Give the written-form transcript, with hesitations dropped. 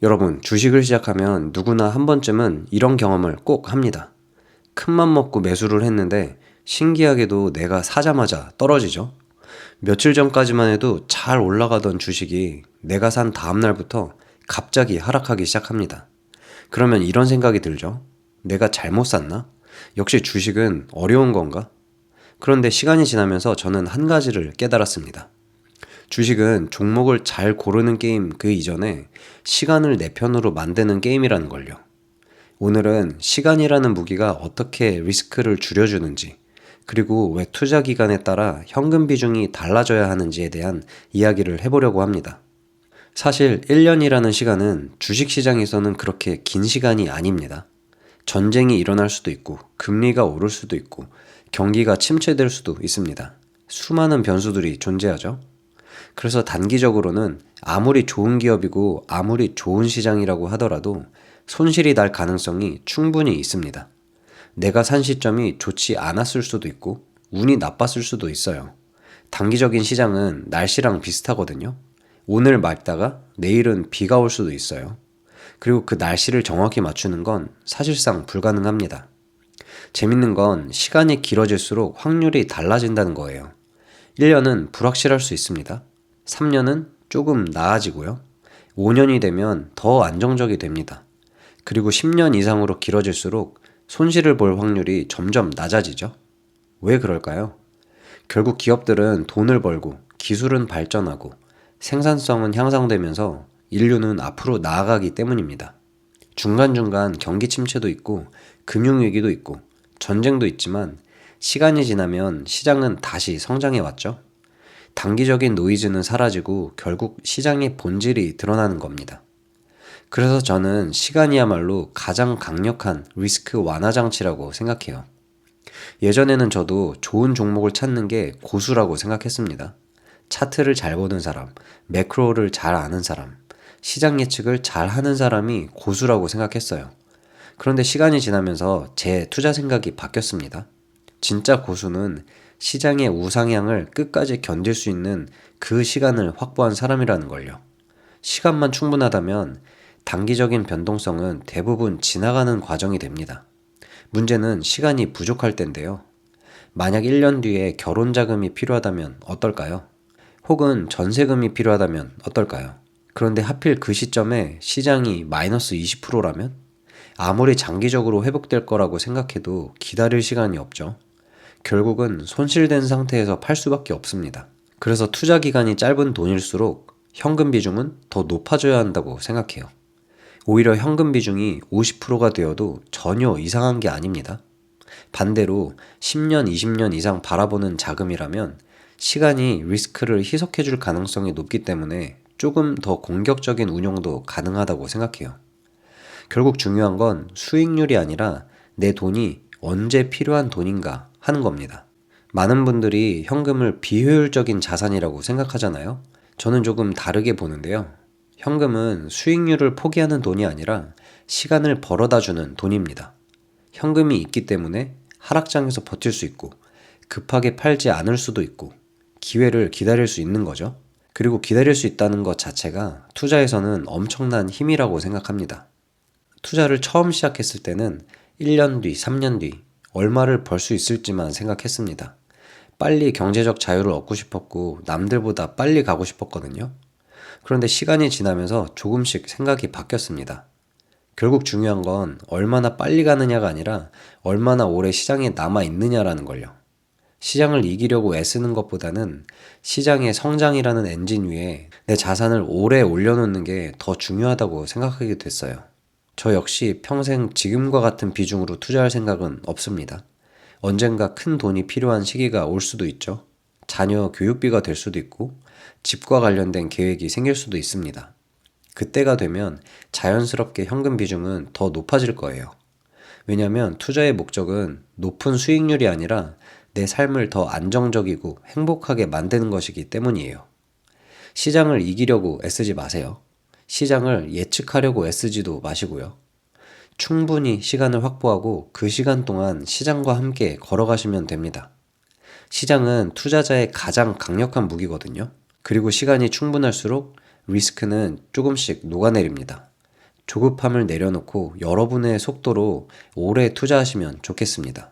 여러분, 주식을 시작하면 누구나 한 번쯤은 이런 경험을 꼭 합니다. 큰맘 먹고 매수를 했는데 신기하게도 내가 사자마자 떨어지죠. 며칠 전까지만 해도 잘 올라가던 주식이 내가 산 다음날부터 갑자기 하락하기 시작합니다. 그러면 이런 생각이 들죠. 내가 잘못 샀나? 역시 주식은 어려운 건가? 그런데 시간이 지나면서 저는 한 가지를 깨달았습니다. 주식은 종목을 잘 고르는 게임 그 이전에 시간을 내 편으로 만드는 게임이라는 걸요. 오늘은 시간이라는 무기가 어떻게 리스크를 줄여주는지, 그리고 왜 투자 기간에 따라 현금 비중이 달라져야 하는지에 대한 이야기를 해보려고 합니다. 사실 1년이라는 시간은 주식시장에서는 그렇게 긴 시간이 아닙니다. 전쟁이 일어날 수도 있고, 금리가 오를 수도 있고, 경기가 침체될 수도 있습니다. 수많은 변수들이 존재하죠. 그래서 단기적으로는 아무리 좋은 기업이고 아무리 좋은 시장이라고 하더라도 손실이 날 가능성이 충분히 있습니다. 내가 산 시점이 좋지 않았을 수도 있고 운이 나빴을 수도 있어요. 단기적인 시장은 날씨랑 비슷하거든요. 오늘 맑다가 내일은 비가 올 수도 있어요. 그리고 그 날씨를 정확히 맞추는 건 사실상 불가능합니다. 재밌는 건 시간이 길어질수록 확률이 달라진다는 거예요. 1년은 불확실할 수 있습니다. 3년은 조금 나아지고요. 5년이 되면 더 안정적이 됩니다. 그리고 10년 이상으로 길어질수록 손실을 볼 확률이 점점 낮아지죠. 왜 그럴까요? 결국 기업들은 돈을 벌고 기술은 발전하고 생산성은 향상되면서 인류는 앞으로 나아가기 때문입니다. 중간중간 경기 침체도 있고 금융위기도 있고 전쟁도 있지만 시간이 지나면 시장은 다시 성장해 왔죠. 단기적인 노이즈는 사라지고 결국 시장의 본질이 드러나는 겁니다. 그래서 저는 시간이야말로 가장 강력한 리스크 완화 장치라고 생각해요. 예전에는 저도 좋은 종목을 찾는 게 고수라고 생각했습니다. 차트를 잘 보는 사람, 매크로를 잘 아는 사람, 시장 예측을 잘 하는 사람이 고수라고 생각했어요. 그런데 시간이 지나면서 제 투자 생각이 바뀌었습니다. 진짜 고수는 시장의 우상향을 끝까지 견딜 수 있는 그 시간을 확보한 사람이라는 걸요. 시간만 충분하다면 단기적인 변동성은 대부분 지나가는 과정이 됩니다. 문제는 시간이 부족할 텐데요. 만약 1년 뒤에 결혼 자금이 필요하다면 어떨까요? 혹은 전세금이 필요하다면 어떨까요? 그런데 하필 그 시점에 시장이 마이너스 20%라면? 아무리 장기적으로 회복될 거라고 생각해도 기다릴 시간이 없죠. 결국은 손실된 상태에서 팔 수밖에 없습니다. 그래서 투자 기간이 짧은 돈일수록 현금 비중은 더 높아져야 한다고 생각해요. 오히려 현금 비중이 50%가 되어도 전혀 이상한 게 아닙니다. 반대로 10년, 20년 이상 바라보는 자금이라면 시간이 리스크를 희석해 줄 가능성이 높기 때문에 조금 더 공격적인 운용도 가능하다고 생각해요. 결국 중요한 건 수익률이 아니라 내 돈이 언제 필요한 돈인가 하는 겁니다. 많은 분들이 현금을 비효율적인 자산이라고 생각하잖아요. 저는 조금 다르게 보는데요. 현금은 수익률을 포기하는 돈이 아니라 시간을 벌어다 주는 돈입니다. 현금이 있기 때문에 하락장에서 버틸 수 있고 급하게 팔지 않을 수도 있고 기회를 기다릴 수 있는 거죠. 그리고 기다릴 수 있다는 것 자체가 투자에서는 엄청난 힘이라고 생각합니다. 투자를 처음 시작했을 때는 1년 뒤, 3년 뒤 얼마를 벌 수 있을지만 생각했습니다. 빨리 경제적 자유를 얻고 싶었고 남들보다 빨리 가고 싶었거든요. 그런데 시간이 지나면서 조금씩 생각이 바뀌었습니다. 결국 중요한 건 얼마나 빨리 가느냐가 아니라 얼마나 오래 시장에 남아 있느냐라는 걸요. 시장을 이기려고 애쓰는 것보다는 시장의 성장이라는 엔진 위에 내 자산을 오래 올려놓는 게 더 중요하다고 생각하게 됐어요. 저 역시 평생 지금과 같은 비중으로 투자할 생각은 없습니다. 언젠가 큰 돈이 필요한 시기가 올 수도 있죠. 자녀 교육비가 될 수도 있고 집과 관련된 계획이 생길 수도 있습니다. 그때가 되면 자연스럽게 현금 비중은 더 높아질 거예요. 왜냐하면 투자의 목적은 높은 수익률이 아니라 내 삶을 더 안정적이고 행복하게 만드는 것이기 때문이에요. 시장을 이기려고 애쓰지 마세요. 시장을 예측하려고 애쓰지도 마시고요. 충분히 시간을 확보하고 그 시간 동안 시장과 함께 걸어가시면 됩니다. 시장은 투자자의 가장 강력한 무기거든요. 그리고 시간이 충분할수록 리스크는 조금씩 녹아내립니다. 조급함을 내려놓고 여러분의 속도로 오래 투자하시면 좋겠습니다.